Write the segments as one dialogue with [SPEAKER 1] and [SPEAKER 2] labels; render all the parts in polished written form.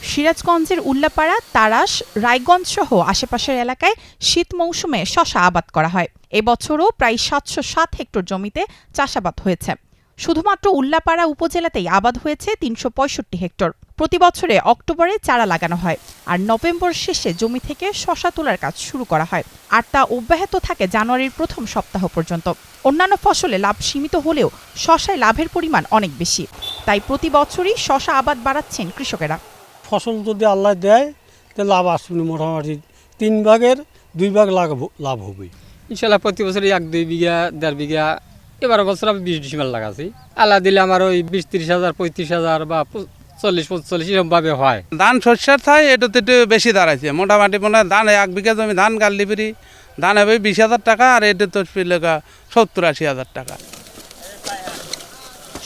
[SPEAKER 1] সিরাজগঞ্জের উল্লাপাড়া, তারাস, রায়গঞ্জ সহ আশেপাশের এলাকায় শীত মৌসুমে শশা আবাদ করা হয়। এবছরও প্রায় ৭০৭ হেক্টর জমিতে চাষাবাদ হয়েছে। শুধুমাত্র উল্লাপাড়া উপজেলাতেই আবাদ হয়েছে ৩৬৫ হেক্টর। প্রতি বছরে অক্টোবরে চারা লাগানো হয়, আর নভেম্বর শেষে জমি থেকে শশা তোলার কাজ শুরু করা হয়, আর তা অব্যাহত থাকে জানুয়ারির প্রথম সপ্তাহ পর্যন্ত। অন্যান্য ফসলে লাভ সীমিত হলেও শশায় লাভের পরিমাণ অনেক বেশি, তাই প্রতি বছরই শশা আবাদ বাড়াচ্ছেন কৃষকেরা।
[SPEAKER 2] ফসল যদি আল্লাহ দেয় তাহলে লাভ আসবে, মোটামুটি ৩ ভাগের ২ ভাগ লাভ হবে
[SPEAKER 3] ইনশাল্লাহ। প্রতি বছর ১-২ বিঘা ১.৫ বিঘা, এবার বছর আমি ২০ ডিসেম্বর লাগাচ্ছি। আল্লাহ দিলে আমার ওই ২০-৩০ হাজার, ৩৫ হাজার বা ৪০-৪৫ এরকম ভাবে হয়।
[SPEAKER 4] ধান শস্যের থাই এটা তো একটু বেশি দাঁড়াইছে। মোটামুটি ধান ১ বিঘা জমি ধান গাড়লি পেরি ধান হবে ২০,০০০ টাকা, আর এটা তো ৭০-৮০ হাজার টাকা।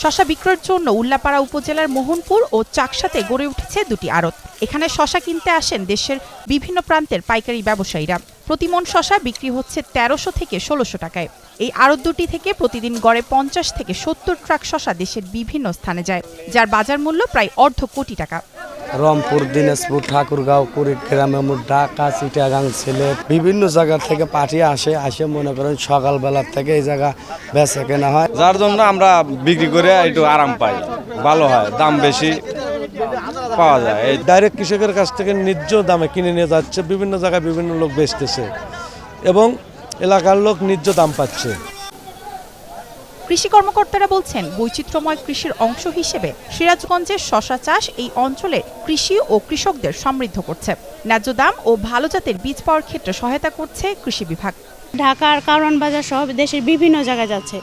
[SPEAKER 1] শশা বিক্রয়ের জন্য উল্লাপাড়া উপজেলার মোহনপুর ও চাকসাতে গড়ে উঠেছে দুটি আড়ত। এখানে শশা কিনতে আসেন দেশের বিভিন্ন প্রান্তের পাইকারি ব্যবসায়ীরা। প্রতিমন শশা বিক্রি হচ্ছে ১৩০০ থেকে ১৬০০ টাকায়। এই আড়ত দুটি থেকে প্রতিদিন গড়ে ৫০ থেকে ৭০ ট্রাক শশা দেশের বিভিন্ন স্থানে যায়, যার বাজার মূল্য প্রায় অর্ধ কোটি টাকা।
[SPEAKER 5] রংপুর, দিনাজপুর, ঠাকুরগাঁও, কুড়িগ্রাম, ঢাকা, চিটাগাং, সিলেট বিভিন্ন জায়গা থেকে পার্টি আসে মনে করেন সকালবেলা থেকে এই জায়গা বেচা কেনা হয়,
[SPEAKER 6] যার জন্য আমরা বিক্রি করে একটু আরাম পাই, ভালো হয়, দাম বেশি পাওয়া যায়।
[SPEAKER 7] ডাইরেক্ট কৃষকের কাছ থেকে ন্যায্য দামে কিনে নিয়ে যাচ্ছে, বিভিন্ন জায়গায় বিভিন্ন লোক বেচতেছে এবং এলাকার লোক ন্যায্য দাম পাচ্ছে।
[SPEAKER 1] কৃষি কর্মকর্তারা বলছেন, বৈচিত্র্যময় কৃষির অংশ হিসেবে সিরাজগঞ্জের শশা চাষ এই অঞ্চলে কৃষি ও কৃষকদের সমৃদ্ধ করছে। ন্যায্য দাম ও ভালো জাতের বীজ পাওয়ার ক্ষেত্রে সহায়তা করছে কৃষি বিভাগ।
[SPEAKER 8] ঢাকার কারওয়ান বাজার সহ দেশের বিভিন্ন জায়গায় যাচ্ছে,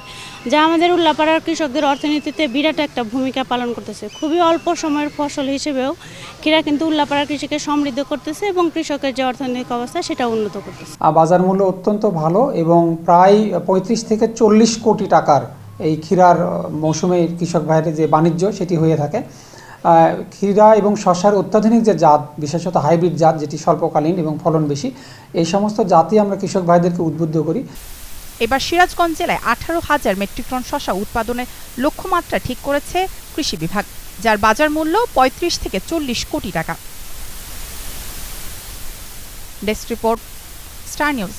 [SPEAKER 8] যা আমাদের উল্লাপাড়ার কৃষকদের অর্থনীতিতে বিরাট একটা ভূমিকা পালন করতেছে। খুবই অল্প সময়ের ফসল হিসেবেও কৃষিরা কিন্তু উল্লাপাড়ার কৃষিকে সমৃদ্ধ করতেছে এবং কৃষকের যে অর্থনৈতিক অবস্থা সেটা উন্নত করতেছে।
[SPEAKER 9] বাজার মূল্য অত্যন্ত ভালো এবং প্রায় ৩৫ থেকে ৪০ কোটি টাকার এই ক্ষীরার মৌসুমে কৃষক ভাইয়ের যে বাণিজ্য সেটি হয়ে থাকে। ক্ষীরা এবং শশার অত্যাধুনিক যে জাত, বিশেষত হাইব্রিড জাত যেটি স্বল্পকালীন এবং ফলন বেশি, এই সমস্ত জাতই আমরা কৃষক ভাইদেরকে উদ্বুদ্ধ করি।
[SPEAKER 1] এবার সিরাজগঞ্জ জেলায় ১৮,০০০ মেট্রিক টন শশা উৎপাদনের লক্ষ্যমাত্রা ঠিক করেছে কৃষি বিভাগ, যার বাজার মূল্য ৩৫ থেকে ৪০ কোটি টাকা। Desk report, star news.